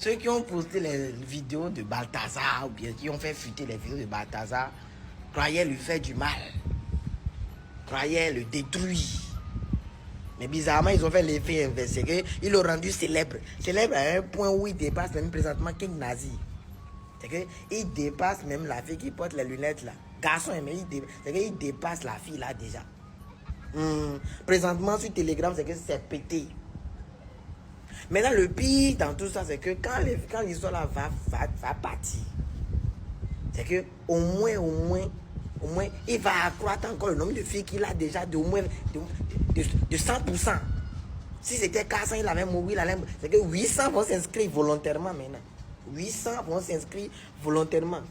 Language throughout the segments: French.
Ceux qui ont posté les vidéos de Balthazar, ou bien qui ont fait fuiter les vidéos de Balthazar, croyaient lui faire du mal, croyaient le détruire. Mais bizarrement, ils ont fait l'effet inversé. Ils l'ont rendu célèbre. Célèbre à un point où il dépasse même présentement King Nazi. C'est qu'il dépasse même la fille qui porte les lunettes là. Garçon, mais il dépasse la fille là déjà. Présentement sur Telegram, c'est que c'est pété. Maintenant, le pire dans tout ça, c'est que quand l'histoire là va partir, c'est que au moins, il va accroître encore le nombre de filles qu'il a déjà de au moins de 100%. Si c'était 400, il avait mouru, c'est que 800 vont s'inscrire volontairement maintenant. 800 vont s'inscrire volontairement.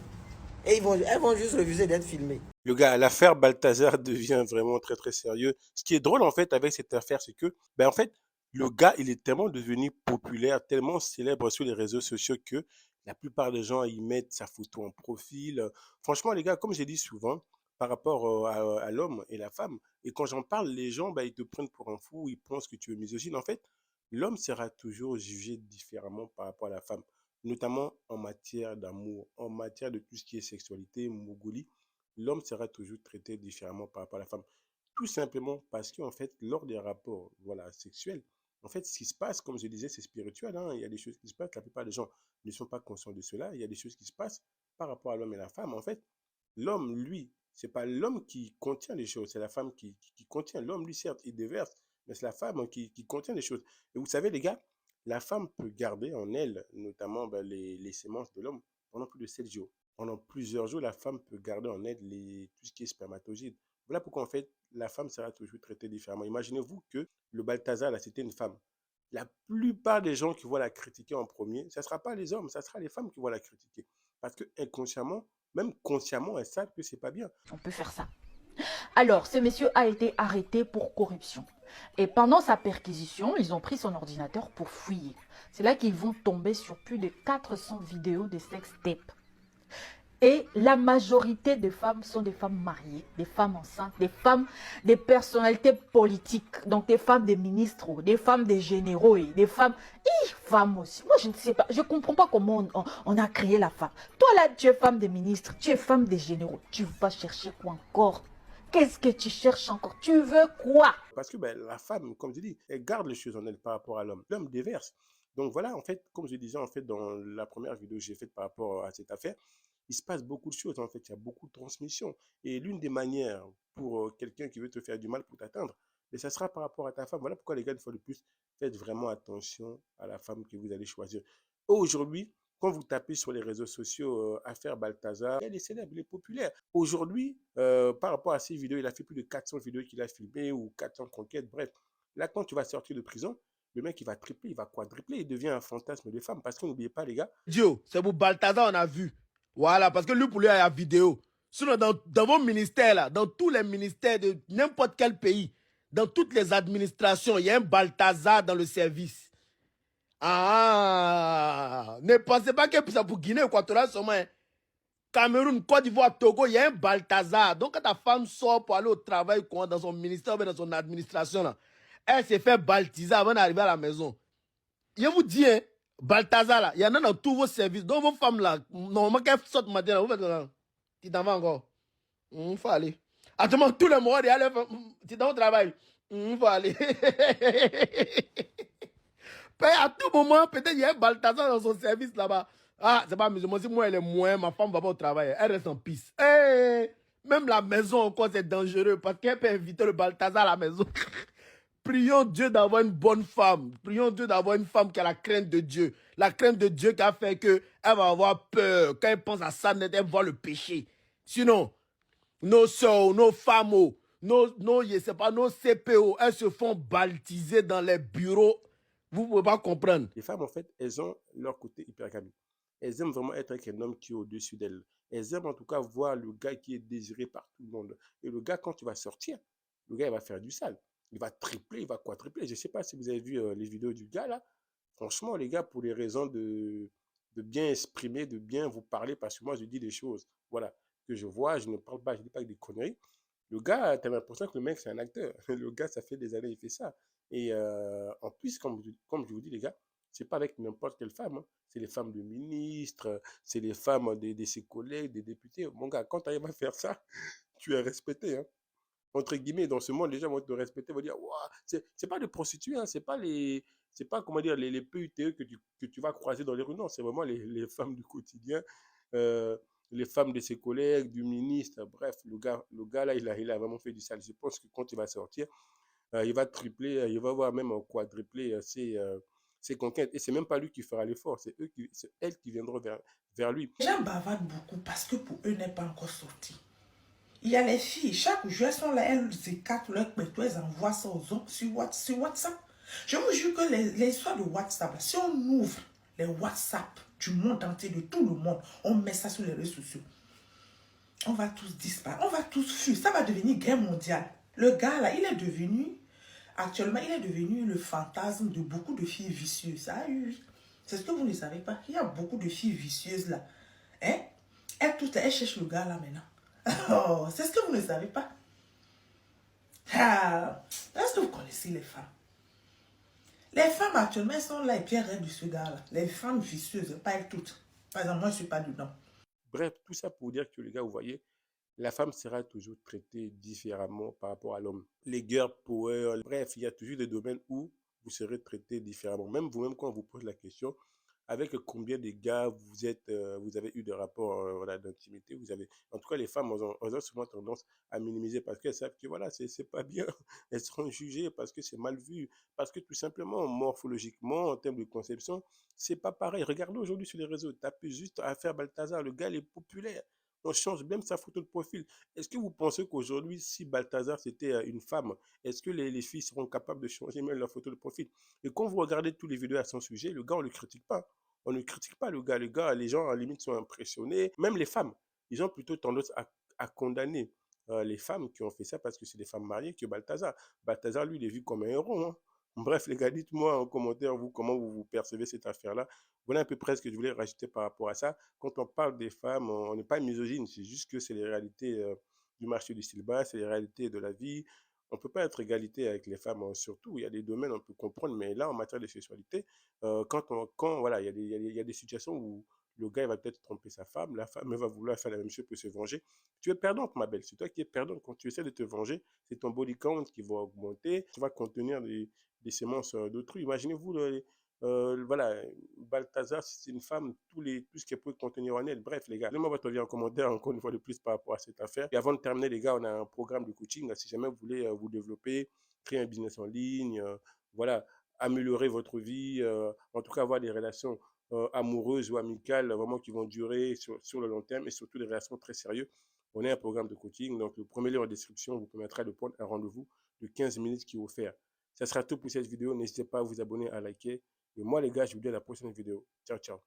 Et elles vont juste refuser d'être filmées. Le gars, l'affaire Balthazar devient vraiment très très sérieux. Ce qui est drôle en fait avec cette affaire, c'est que, ben en fait, le gars, il est tellement devenu populaire, tellement célèbre sur les réseaux sociaux que la plupart des gens y mettent sa photo en profil. Franchement, les gars, comme j'ai dit souvent, par rapport à l'homme et la femme, et quand j'en parle, les gens, ben, ils te prennent pour un fou, ils pensent que tu es misogyne. En fait, l'homme sera toujours jugé différemment par rapport à la femme, notamment en matière d'amour, en matière de tout ce qui est sexualité, mogolie. L'homme sera toujours traité différemment par rapport à la femme. Tout simplement parce qu'en fait, lors des rapports voilà, sexuels, en fait, ce qui se passe, comme je disais, c'est spirituel. Hein. Il y a des choses qui se passent. La plupart des gens ne sont pas conscients de cela. Il y a des choses qui se passent par rapport à l'homme et la femme. En fait, l'homme, lui, c'est pas l'homme qui contient les choses, c'est la femme qui contient. L'homme, lui, certes, il déverse, mais c'est la femme qui contient les choses. Et vous savez, les gars, la femme peut garder en elle, notamment ben, les sémences de l'homme, pendant plus de 7 jours. Pendant plusieurs jours, la femme peut garder en elle tout ce qui est spermatozoïde. Voilà pourquoi, en fait, la femme sera toujours traitée différemment. Imaginez-vous que le Balthazar, là, c'était une femme. La plupart des gens qui vont la critiquer en premier, ce ne sera pas les hommes, ce sera les femmes qui vont la critiquer. Parce que inconsciemment, même consciemment, elles savent que c'est pas bien. On peut faire ça. Alors, ce monsieur a été arrêté pour corruption. Et pendant sa perquisition, ils ont pris son ordinateur pour fouiller. C'est là qu'ils vont tomber sur plus de 400 vidéos de sextape. Et la majorité des femmes sont des femmes mariées, des femmes enceintes, des femmes, des personnalités politiques, donc des femmes des ministres, des femmes des généraux et des femmes, femmes aussi. Moi, je ne sais pas, je ne comprends pas comment on a créé la femme. Toi là, tu es femme des ministres, tu es femme des généraux, tu vas chercher quoi encore? Qu'est-ce que tu cherches encore? Tu veux quoi? Parce que ben, la femme, comme je dis, elle garde les choses en elle par rapport à l'homme. L'homme déverse. Donc voilà, en fait, comme je disais en fait dans la première vidéo que j'ai faite par rapport à cette affaire, il se passe beaucoup de choses en fait, il y a beaucoup de transmissions. Et l'une des manières pour quelqu'un qui veut te faire du mal pour t'atteindre, mais ça sera par rapport à ta femme. Voilà pourquoi les gars, une fois de plus, faites vraiment attention à la femme que vous allez choisir. Aujourd'hui, quand vous tapez sur les réseaux sociaux affaire Balthazar, il est célèbre, il est populaire. Aujourd'hui, par rapport à ces vidéos, il a fait plus de 400 vidéos qu'il a filmées ou 400 conquêtes. Bref, là, quand tu vas sortir de prison, le mec, il va tripler, il va quadrupler, il devient un fantasme de femme. Parce que n'oubliez pas, les gars. Dieu, c'est pour Balthazar, on a vu. Voilà, parce que lui, pour lui, il y a la vidéo. Sinon, dans vos ministères, là, dans tous les ministères de n'importe quel pays, dans toutes les administrations, il y a un Balthazar dans le service. Ah, ne pensez pas que c'est pour Guinée équatoriale seulement. Hein. Cameroun, Côte d'Ivoire, Togo, il y a un Balthazar. Donc, quand ta femme sort pour aller au travail dans son ministère ou dans son administration, là, elle s'est fait baptiser avant d'arriver à la maison. Je vous dis, hein, Balthazar, là, il y en a dans tous vos services. Donc, vos femmes, là, normalement, qu'elles sortent matin, là, vous faites là. Tu t'en vas encore. Il faut aller. Attends, tous les mois, tu es dans le travail. Il faut aller. À tout moment, peut-être il y a un Balthazar dans son service là-bas. Ah, c'est pas musulman. Si moi, elle est moins, ma femme va pas au travail. Elle reste en piste. Hey, même la maison encore, c'est dangereux parce qu'elle peut inviter le Balthazar à la maison. Prions Dieu d'avoir une bonne femme. Prions Dieu d'avoir une femme qui a la crainte de Dieu. La crainte de Dieu qui a fait qu'elle va avoir peur. Quand elle pense à ça, elle voit le péché. Sinon, nos soeurs, nos femmes, je sais pas, nos CPO, elles se font baptiser dans les bureaux. Vous ne pouvez pas comprendre. Les femmes, en fait, elles ont leur côté hypergamie. Elles aiment vraiment être avec un homme qui est au-dessus d'elles. Elles aiment en tout cas voir le gars qui est désiré par tout le monde. Et le gars, quand tu vas sortir, le gars, il va faire du sale. Il va tripler, il va quadrupler. Je ne sais pas si vous avez vu les vidéos du gars là. Franchement, les gars, pour les raisons de bien exprimer, de bien vous parler, parce que moi, je dis des choses, voilà, que je vois, je ne parle pas, je ne dis pas des conneries. Le gars, tu as l'impression que le mec, c'est un acteur. Le gars, ça fait des années, il fait ça. Et en plus, comme je vous dis, les gars, C'est pas avec n'importe quelle femme, hein. C'est les femmes de ministres, c'est les femmes de ses collègues, des députés. Mon gars, quand tu arrives à faire ça, tu es respecté, hein. Entre guillemets, dans ce monde, les gens vont te respecter, vont dire, waouh, c'est pas des prostituées, hein, c'est pas, comment dire, les PUTE que tu vas croiser dans les rues, non, c'est vraiment les femmes du quotidien, euh, les femmes de ses collègues, du ministre, bref, le gars là, il a vraiment fait du sale. Je pense que quand il va sortir, il va tripler, il va voir même quadrupler ses conquêtes. Et c'est même pas lui qui fera l'effort, c'est elles qui viendront vers lui. Les gens bavardent beaucoup parce que pour eux n'est pas encore sorti. Il y a les filles, chaque jour elles sont là, elles écartent leur pète, elles envoient ça aux hommes sur WhatsApp. Je vous jure que les histoires de WhatsApp, si on ouvre les WhatsApp du monde entier, de tout le monde, on met ça sur les réseaux sociaux, on va tous disparaître, on va tous fuir, ça va devenir guerre mondiale. Le gars là, actuellement, il est devenu le fantasme de beaucoup de filles vicieuses. Ah oui, c'est ce que vous ne savez pas. Il y a beaucoup de filles vicieuses là. Hein? Elles cherchent le gars là maintenant. Oh, c'est ce que vous ne savez pas. Ah, est-ce que vous connaissez les femmes? Les femmes actuellement, elles sont là et puis elles rêvent de ce gars là. Les femmes vicieuses, pas elles toutes. Par exemple, moi je ne suis pas dedans. Bref, tout ça pour dire que les gars, vous voyez, la femme sera toujours traitée différemment par rapport à l'homme. Les girl power, bref, il y a toujours des domaines où vous serez traité différemment. Même vous-même, quand on vous pose la question, avec combien de gars vous avez eu de rapports voilà, d'intimité, en tout cas, les femmes, elles ont souvent tendance à minimiser parce qu'elles savent que voilà, c'est pas bien. Elles seront jugées parce que c'est mal vu, parce que tout simplement, morphologiquement, en termes de conception, c'est pas pareil. Regardez aujourd'hui sur les réseaux, tapez juste Affaire Balthazar, le gars, il est populaire. On change même sa photo de profil. Est-ce que vous pensez qu'aujourd'hui, si Balthazar c'était une femme, est-ce que les filles seront capables de changer même leur photo de profil? Et quand vous regardez toutes les vidéos à son sujet, le gars, on ne le critique pas. On ne critique pas le gars. Le gars, les gens, à la limite, sont impressionnés. Même les femmes, ils ont plutôt tendance à condamner les femmes qui ont fait ça parce que c'est des femmes mariées que Balthazar. Balthazar, lui, il est vu comme un héros, hein. Bref, les gars, dites-moi en commentaire, vous, comment vous percevez cette affaire-là. Voilà à peu près ce que je voulais rajouter par rapport à ça. Quand on parle des femmes, on n'est pas misogyne, c'est juste que c'est les réalités du marché du célibat, c'est les réalités de la vie. On ne peut pas être égalité avec les femmes, surtout. Il y a des domaines, on peut comprendre, mais là, en matière de sexualité, voilà, il y a des situations où le gars il va peut-être tromper sa femme, la femme elle va vouloir faire la même chose pour se venger. Tu es perdante, ma belle. C'est toi qui es perdante. Quand tu essaies de te venger, c'est ton body count qui va augmenter. Tu vas contenir des sémences d'autrui. Imaginez-vous, voilà, Balthazar, si c'est une femme, tout ce qu'elle peut contenir en elle. Bref, les gars, donnez-moi votre avis en commentaire encore une fois de plus par rapport à cette affaire. Et avant de terminer, les gars, on a un programme de coaching. Si jamais vous voulez vous développer, créer un business en ligne, voilà, améliorer votre vie, en tout cas avoir des relations amoureuses ou amicales vraiment qui vont durer sur le long terme et surtout des relations très sérieuses. On a un programme de coaching. Donc, le premier lien en description vous permettra de prendre un rendez-vous de 15 minutes qui est offert. Ça sera tout pour cette vidéo. N'hésitez pas à vous abonner, à liker. Et moi, les gars, je vous dis à la prochaine vidéo. Ciao, ciao.